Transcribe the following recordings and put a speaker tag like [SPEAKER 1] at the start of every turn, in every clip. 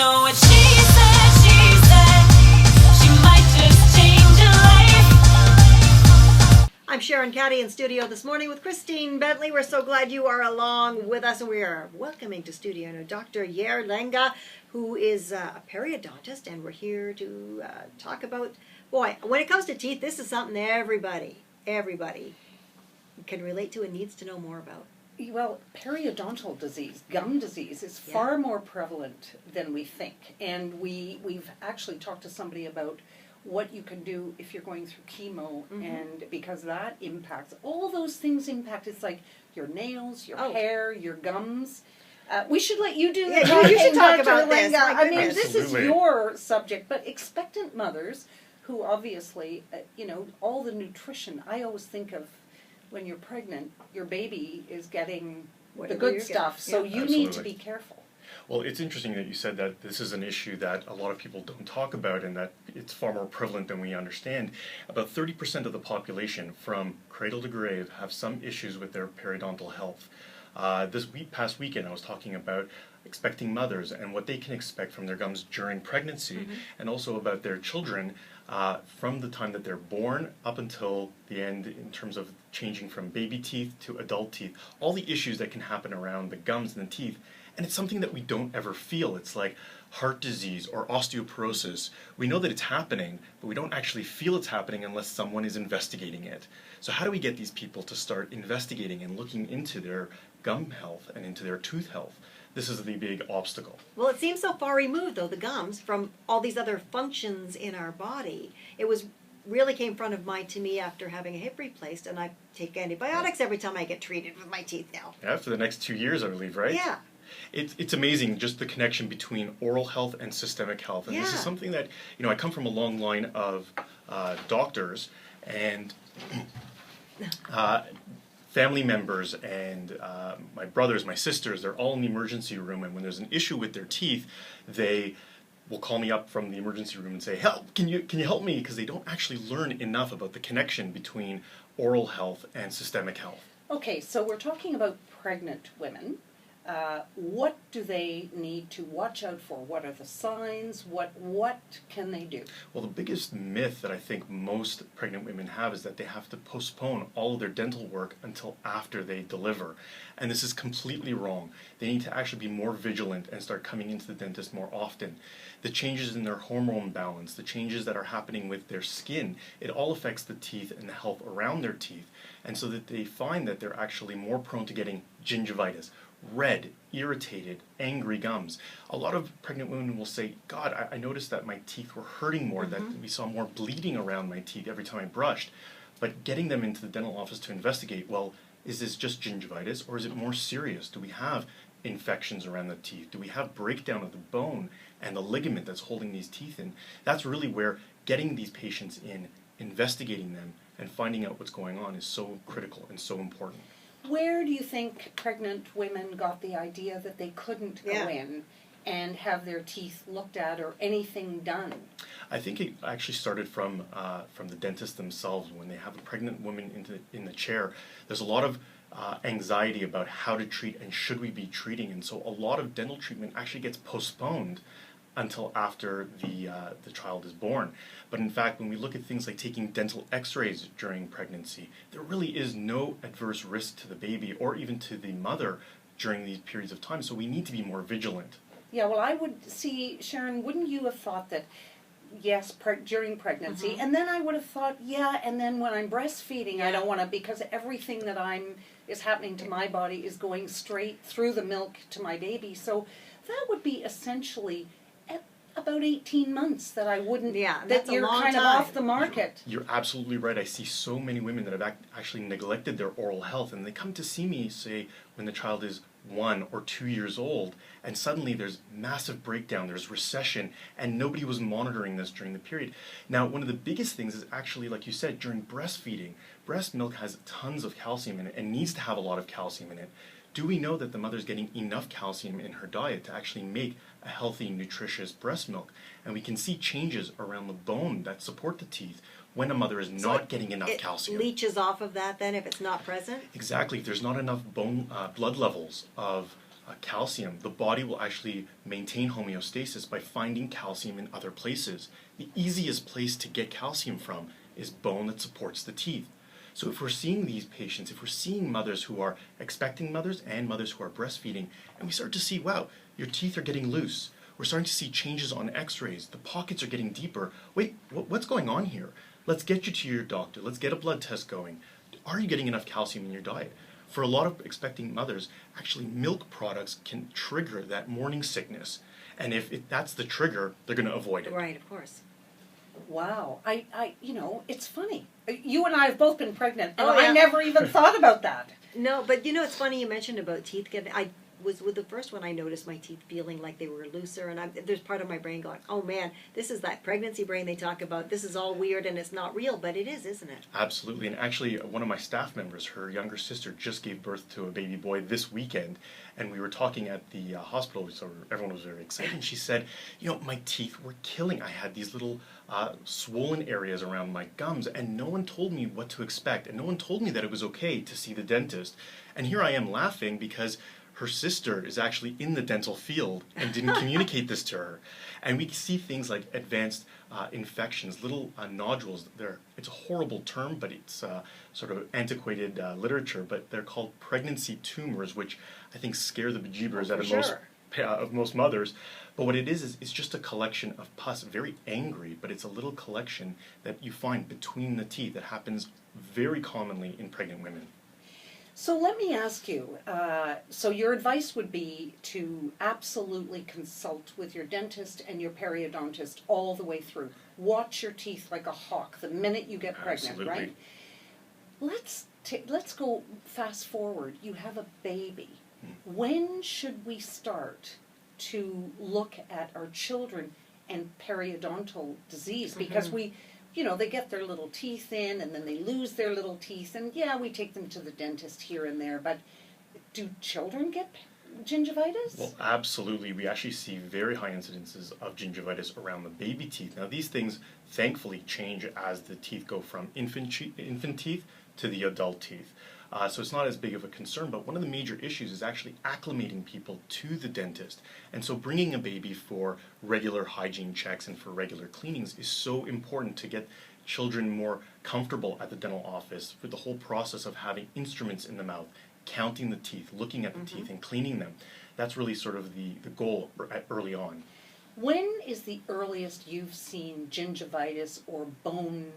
[SPEAKER 1] know what she said. She might just change your life.
[SPEAKER 2] I'm Sharon Caddy in studio this morning with Christine Bentley. We're so glad you are along with us, and we are welcoming to studio Dr. 20Lenga, who is a periodontist, and we're here to talk about, boy, when it comes to teeth, this is something everybody can relate to and needs to know more about.
[SPEAKER 3] Well, periodontal disease, gum disease, is far more prevalent than we think. And we've actually talked to somebody about what you can do if you're going through chemo, and because that impacts, all those things impact. It's like your nails, your hair, your gums. We should let you do the
[SPEAKER 2] you should talk about
[SPEAKER 3] Lenga.
[SPEAKER 2] this.
[SPEAKER 3] I mean,
[SPEAKER 4] Absolutely.
[SPEAKER 3] this is your subject, but expectant mothers who obviously, all the nutrition, I always think of when you're pregnant, your baby is getting the good stuff, so you need to be careful.
[SPEAKER 4] Well, it's interesting that you said that this is an issue that a lot of people don't talk about and that it's far more prevalent than we understand. About 30% of the population from cradle to grave have some issues with their periodontal health. This past weekend I was talking about expecting mothers and what they can expect from their gums during pregnancy, and also about their children from the time that they're born up until the end in terms of changing from baby teeth to adult teeth, all the issues that can happen around the gums and the teeth. And it's something that we don't ever feel. It's like heart disease or osteoporosis. We know that it's happening, but we don't actually feel it's happening unless someone is investigating it. So how do we get these people to start investigating and looking into their gum health and into their tooth health? This is the big obstacle.
[SPEAKER 2] Well, it seems so far removed, though, the gums, from all these other functions in our body. It really came front of mind to me after having a hip replaced, and I take antibiotics every time I get treated with my teeth now.
[SPEAKER 4] Yeah, for the next 2 years, I believe, right?
[SPEAKER 2] Yeah.
[SPEAKER 4] It's amazing just the connection between oral health and systemic health. And this is something that, I come from a long line of doctors and family members and my brothers, my sisters, they're all in the emergency room, and when there's an issue with their teeth, they will call me up from the emergency room and say, "Help, can you help me?" Because they don't actually learn enough about the connection between oral health and systemic health.
[SPEAKER 3] Okay, so we're talking about pregnant women. What do they need to watch out for? What are the signs? What can they do?
[SPEAKER 4] Well, the biggest myth that I think most pregnant women have is that they have to postpone all of their dental work until after they deliver. And this is completely wrong. They need to actually be more vigilant and start coming into the dentist more often. The changes in their hormone balance, the changes that are happening with their skin, it all affects the teeth and the health around their teeth. And so that they find that they're actually more prone to getting gingivitis, red, irritated, angry gums. A lot of pregnant women will say, "God, I noticed that my teeth were hurting more, that we saw more bleeding around my teeth every time I brushed." But getting them into the dental office to investigate, well, is this just gingivitis or is it more serious? Do we have infections around the teeth? Do we have breakdown of the bone and the ligament that's holding these teeth in? That's really where getting these patients in, investigating them, and finding out what's going on is so critical and so important.
[SPEAKER 3] Where do you think pregnant women got the idea that they couldn't go in and have their teeth looked at or anything done?
[SPEAKER 4] I think it actually started from the dentists themselves. When they have a pregnant woman in the chair, there's a lot of anxiety about how to treat and should we be treating, and so a lot of dental treatment actually gets postponed until after the child is born. But in fact, when we look at things like taking dental x-rays during pregnancy, there really is no adverse risk to the baby or even to the mother during these periods of time, so we need to be more vigilant.
[SPEAKER 3] Yeah, well, I would see, Sharon, wouldn't you have thought that, yes, during pregnancy, and then I would have thought, and then when I'm breastfeeding, I don't want to, because everything that is happening to my body is going straight through the milk to my baby, so that would be essentially about 18 months that I wouldn't, that you're kind of off the market.
[SPEAKER 4] You're absolutely right. I see so many women that have actually neglected their oral health, and they come to see me, say, when the child is 1 or 2 years old, and suddenly there's massive breakdown, there's recession, and nobody was monitoring this during the period. Now, one of the biggest things is actually, like you said, during breastfeeding. Breast milk has tons of calcium in it and needs to have a lot of calcium in it. Do we know that the mother's getting enough calcium in her diet to actually make a healthy, nutritious breast milk? And we can see changes around the bone that support the teeth when a mother is not getting enough calcium.
[SPEAKER 2] It leaches off of that then if it's not present?
[SPEAKER 4] Exactly. If there's not enough blood levels of calcium, the body will actually maintain homeostasis by finding calcium in other places. The easiest place to get calcium from is bone that supports the teeth. So if we're seeing these patients, if we're seeing mothers who are expecting mothers and mothers who are breastfeeding, and we start to see, wow, your teeth are getting loose. We're starting to see changes on x-rays. The pockets are getting deeper. Wait, what's going on here? Let's get you to your doctor. Let's get a blood test going. Are you getting enough calcium in your diet? For a lot of expecting mothers, actually milk products can trigger that morning sickness. And if that's the trigger, they're going to avoid it.
[SPEAKER 2] Right, of course.
[SPEAKER 3] Wow. It's funny. You and I have both been pregnant, and
[SPEAKER 2] Oh, yeah.
[SPEAKER 3] I never even thought about that.
[SPEAKER 2] No, but it's funny you mentioned about teeth getting. I was with the first one. I noticed my teeth feeling like they were looser, and there's part of my brain going, "Oh man, this is that pregnancy brain they talk about. This is all weird and it's not real, but it is, isn't it?"
[SPEAKER 4] Absolutely. And actually, one of my staff members, her younger sister, just gave birth to a baby boy this weekend. And we were talking at the hospital, so everyone was very excited. And she said, my teeth were killing. I had these little swollen areas around my gums, and no one told me what to expect. And no one told me that it was okay to see the dentist. And here I am laughing because her sister is actually in the dental field and didn't communicate this to her. And we see things like advanced infections, little nodules. It's a horrible term, but it's sort of antiquated literature, but they're called pregnancy tumors, which I think scare the bejeebers out of most mothers. But what it is it's just a collection of pus, very angry, but it's a little collection that you find between the teeth that happens very commonly in pregnant women.
[SPEAKER 3] So let me ask you, so your advice would be to absolutely consult with your dentist and your periodontist all the way through. Watch your teeth like a hawk the minute you get pregnant,
[SPEAKER 4] Absolutely.
[SPEAKER 3] right? Let's go fast forward. You have a baby. When should we start to look at our children and periodontal disease? Because they get their little teeth in and then they lose their little teeth, and we take them to the dentist here and there, but do children get gingivitis?
[SPEAKER 4] Well, absolutely. We actually see very high incidences of gingivitis around the baby teeth. Now, these things thankfully change as the teeth go from infant teeth to the adult teeth. So it's not as big of a concern, but one of the major issues is actually acclimating people to the dentist. And so bringing a baby for regular hygiene checks and for regular cleanings is so important to get children more comfortable at the dental office with the whole process of having instruments in the mouth, counting the teeth, looking at the teeth and cleaning them. That's really sort of the goal early on.
[SPEAKER 3] When is the earliest you've seen gingivitis or bone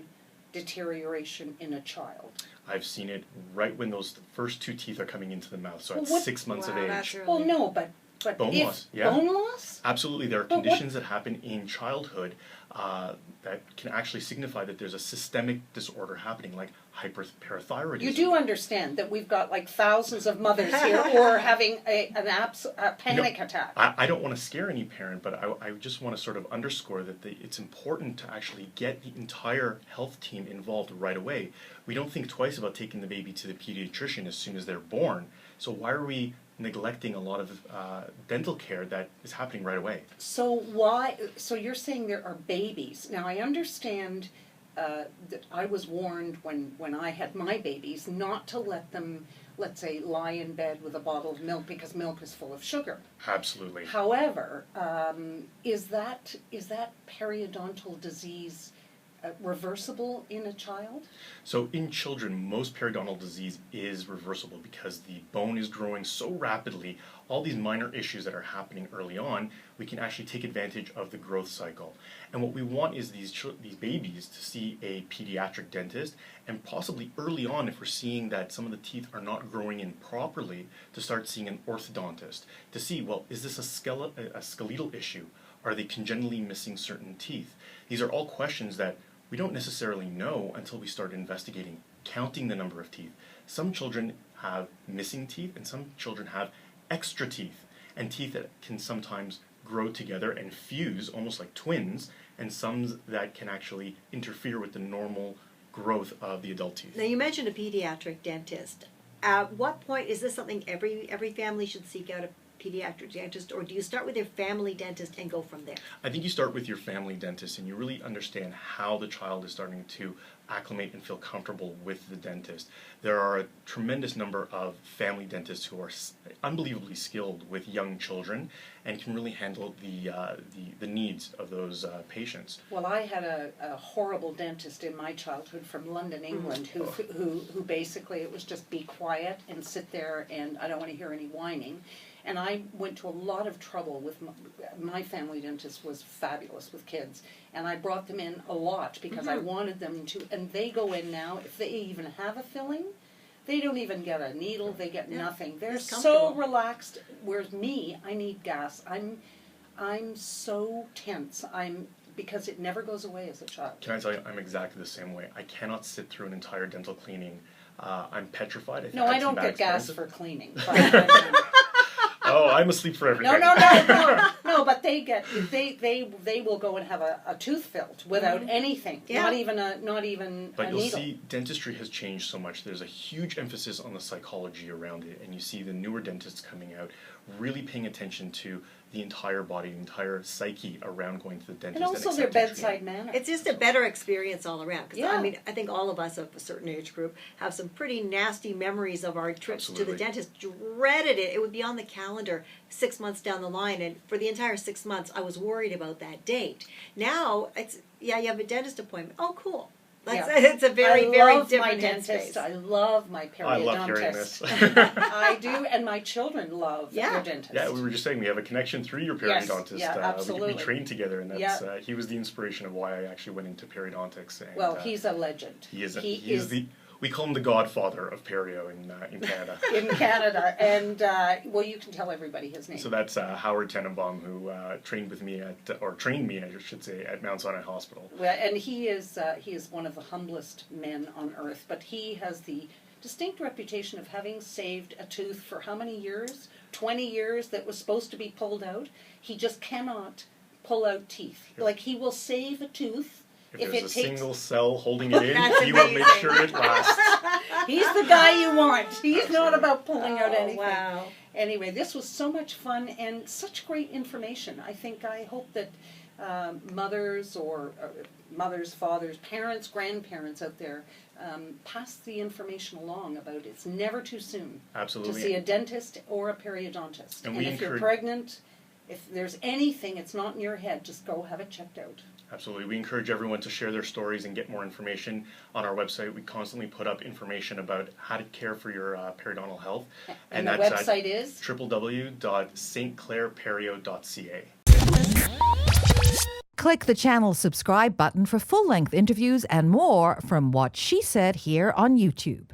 [SPEAKER 3] deterioration in a child?
[SPEAKER 4] I've seen it right when those first two teeth are coming into the mouth, so at
[SPEAKER 3] Well,
[SPEAKER 4] 6 months of
[SPEAKER 2] that's
[SPEAKER 4] age.
[SPEAKER 2] early.
[SPEAKER 3] Well, no, but
[SPEAKER 4] Bone
[SPEAKER 3] if
[SPEAKER 4] loss, yeah.
[SPEAKER 3] bone loss?
[SPEAKER 4] Absolutely, there are
[SPEAKER 3] But what-
[SPEAKER 4] conditions that happen in childhood that can actually signify that there's a systemic disorder happening, like hyperparathyroidism.
[SPEAKER 3] You do understand that we've got like thousands of mothers here who are having a panic attack.
[SPEAKER 4] I don't want to scare any parent, but I just want to sort of underscore that it's important to actually get the entire health team involved right away. We don't think twice about taking the baby to the pediatrician as soon as they're born. So why are we neglecting a lot of dental care that is happening right away?
[SPEAKER 3] So you're saying there are babies. Now I understand that I was warned when I had my babies not to let them, let's say, lie in bed with a bottle of milk because milk is full of sugar.
[SPEAKER 4] Absolutely.
[SPEAKER 3] However, is that periodontal disease reversible in a child?
[SPEAKER 4] So in children, most periodontal disease is reversible because the bone is growing so rapidly. All these minor issues that are happening early on, we can actually take advantage of the growth cycle. And what we want is these babies to see a pediatric dentist, and possibly early on, if we're seeing that some of the teeth are not growing in properly, to start seeing an orthodontist to see, well, is this a skeletal issue? Are they congenitally missing certain teeth? These are all questions that we don't necessarily know until we start investigating, counting the number of teeth. Some children have missing teeth, and some children have extra teeth, and teeth that can sometimes grow together and fuse, almost like twins, and some that can actually interfere with the normal growth of the adult teeth.
[SPEAKER 2] Now you mentioned a pediatric dentist. At what point is this something every family should seek out pediatric dentist, or do you start with your family dentist and go from there?
[SPEAKER 4] I think you start with your family dentist and you really understand how the child is starting to acclimate and feel comfortable with the dentist. There are a tremendous number of family dentists who are unbelievably skilled with young children and can really handle the needs of those patients.
[SPEAKER 3] Well, I had a horrible dentist in my childhood from London, England, who basically it was just be quiet and sit there, and I don't want to hear any whining. And I went to a lot of trouble with my family dentist was fabulous with kids, and I brought them in a lot because I wanted them to. And they go in now, if they even have a filling, they don't even get a needle. They get nothing. They're
[SPEAKER 2] It's
[SPEAKER 3] so
[SPEAKER 2] comfortable.
[SPEAKER 3] relaxed. Whereas me, I need gas. I'm so tense. Because it never goes away as a child.
[SPEAKER 4] Can I tell you, I'm exactly the same way. I cannot sit through an entire dental cleaning. I'm petrified.
[SPEAKER 3] No, I don't get gas
[SPEAKER 4] experience.
[SPEAKER 3] for cleaning. But,
[SPEAKER 4] Oh, I'm asleep for everything.
[SPEAKER 3] no. But they will go and have a tooth filled without anything.
[SPEAKER 2] Yeah.
[SPEAKER 3] Not even a
[SPEAKER 4] But you'll
[SPEAKER 3] needle.
[SPEAKER 4] see, dentistry has changed so much. There's a huge emphasis on the psychology around it, and you see the newer dentists coming out really paying attention to the entire body, the entire psyche around going to the dentist.
[SPEAKER 3] And also their
[SPEAKER 4] accepting
[SPEAKER 3] bedside
[SPEAKER 4] treatment.
[SPEAKER 3] manner.
[SPEAKER 2] It's just a better experience all around. Because I
[SPEAKER 3] Yeah.
[SPEAKER 2] mean, I think all of us of a certain age group have some pretty nasty memories of our trips to the
[SPEAKER 4] Absolutely.
[SPEAKER 2] dentist. Dreaded it. It would be on the calendar 6 months down the line, and for the entire 6 months, I was worried about that date. Now it's you have a dentist appointment. Oh, cool. That's,
[SPEAKER 3] Yeah.
[SPEAKER 2] It's a very, very
[SPEAKER 3] I love my
[SPEAKER 2] different
[SPEAKER 3] dentist.
[SPEAKER 2] headspace.
[SPEAKER 3] I love my periodontist.
[SPEAKER 4] I love hearing this.
[SPEAKER 3] I do, and my children love
[SPEAKER 2] Yeah.
[SPEAKER 3] their dentist.
[SPEAKER 4] Yeah, we were just saying we have a connection through your
[SPEAKER 3] Yes,
[SPEAKER 4] periodontist.
[SPEAKER 3] yeah, absolutely.
[SPEAKER 4] We trained together, and that's
[SPEAKER 3] Yeah.
[SPEAKER 4] he was the inspiration of why I actually went into periodontics. And,
[SPEAKER 3] Well, he's a legend.
[SPEAKER 4] he is
[SPEAKER 3] is
[SPEAKER 4] the we call him the godfather of perio in Canada.
[SPEAKER 3] in Canada, and well, you can tell everybody his name.
[SPEAKER 4] So that's Howard Tenenbaum, who trained me, I should say, at Mount Sinai Hospital.
[SPEAKER 3] Well, and he is one of the humblest men on earth, but he has the distinct reputation of having saved a tooth for how many years? 20 years that was supposed to be pulled out. He just cannot pull out teeth.
[SPEAKER 4] Yep.
[SPEAKER 3] Like he will save a tooth
[SPEAKER 4] If
[SPEAKER 3] if
[SPEAKER 4] there's
[SPEAKER 3] it
[SPEAKER 4] a
[SPEAKER 3] takes.
[SPEAKER 4] single cell holding it in,
[SPEAKER 2] That's
[SPEAKER 4] he will make
[SPEAKER 2] amazing.
[SPEAKER 4] sure it lasts.
[SPEAKER 3] He's the guy you want. He's not about pulling out
[SPEAKER 2] Oh,
[SPEAKER 3] anything.
[SPEAKER 2] wow.
[SPEAKER 3] Anyway, this was so much fun and such great information. I hope that mothers or mothers, fathers, parents, grandparents out there pass the information along about it's never too soon
[SPEAKER 4] Absolutely.
[SPEAKER 3] to see a dentist or a periodontist.
[SPEAKER 4] And
[SPEAKER 3] And
[SPEAKER 4] we
[SPEAKER 3] if you're
[SPEAKER 4] encourage-
[SPEAKER 3] pregnant, if there's anything, it's not in your head, just go have it checked out.
[SPEAKER 4] Absolutely. We encourage everyone to share their stories and get more information on our website. We constantly put up information about how to care for your periodontal health.
[SPEAKER 3] And the
[SPEAKER 4] that's
[SPEAKER 3] website is?
[SPEAKER 4] www.stclairperio.ca.
[SPEAKER 5] Click the channel subscribe button for full-length interviews and more from What She Said here on YouTube.